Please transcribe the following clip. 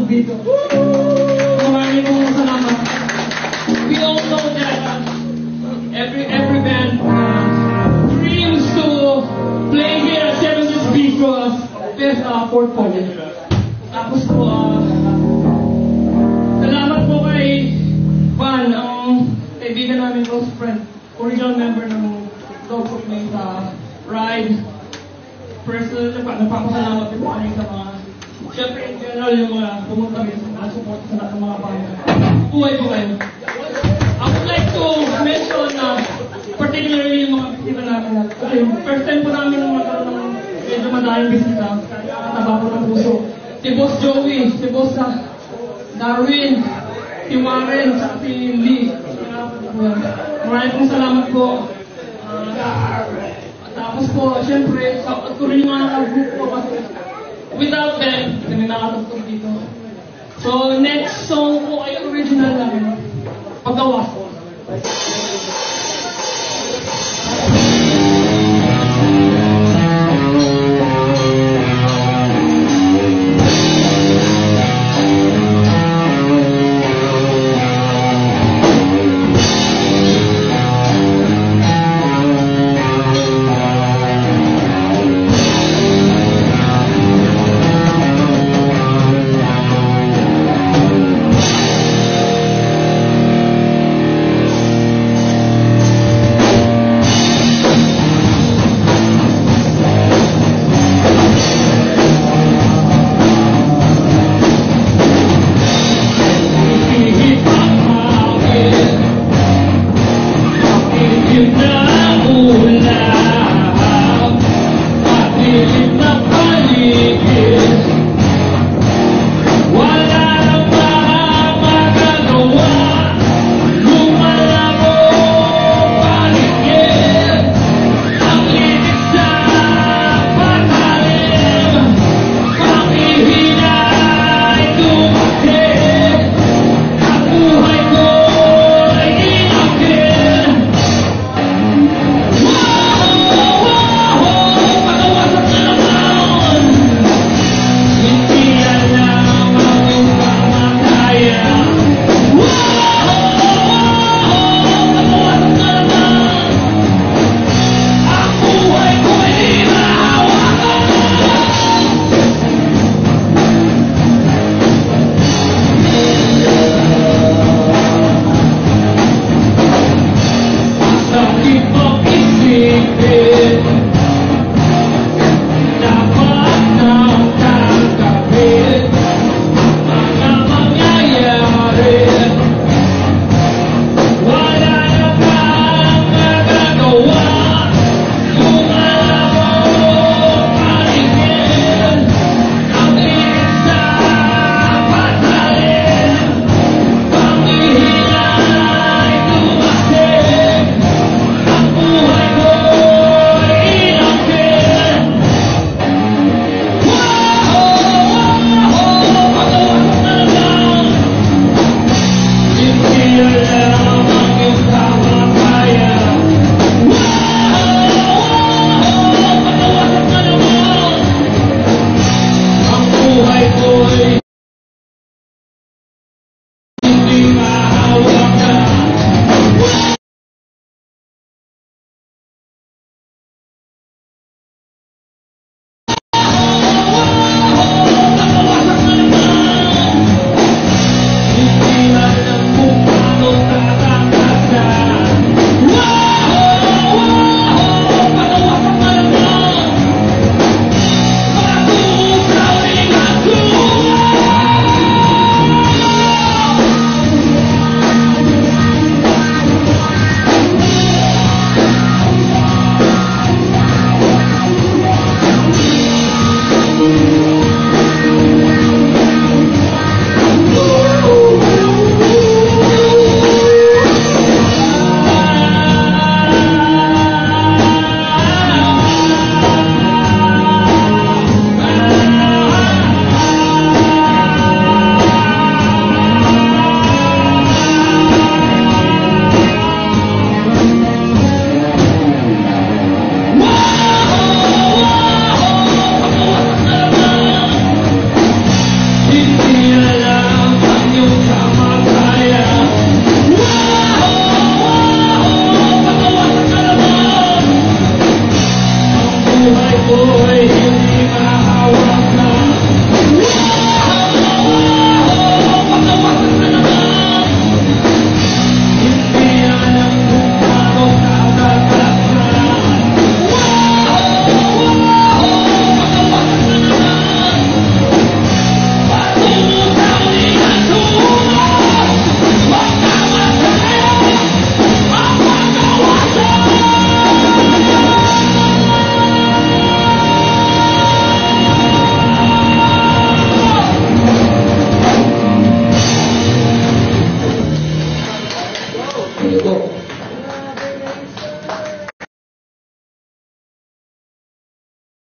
dito. Maraming salamat. We all know that every band dreams to play here at 70's Bistro best portfolio. Tapos po, salamat po kay Van, ang kaibigan namin, close friend, original member ng Dog of May sa Ride. Personal, nagpapasalamat din po kami sa mga, syempre in general, yung mga pumunta rin sa mga support sa lahat ng mga banda. Buhay po kayo. I would like to mention na particularly yung mga bisita namin. Kasi first time po namin magkaroon ng medyo madaling bisita. Kataba po ng puso. Si Boss Joey, si Boss Darwin, si Warren, at si Lee. Maraming pong salamat po. Tapos po, syempre, at ko rin yung mga nag-group po kasi without them, kami nakatugtog dito. So, next song po ay original namin. Paggawa ko. ako'y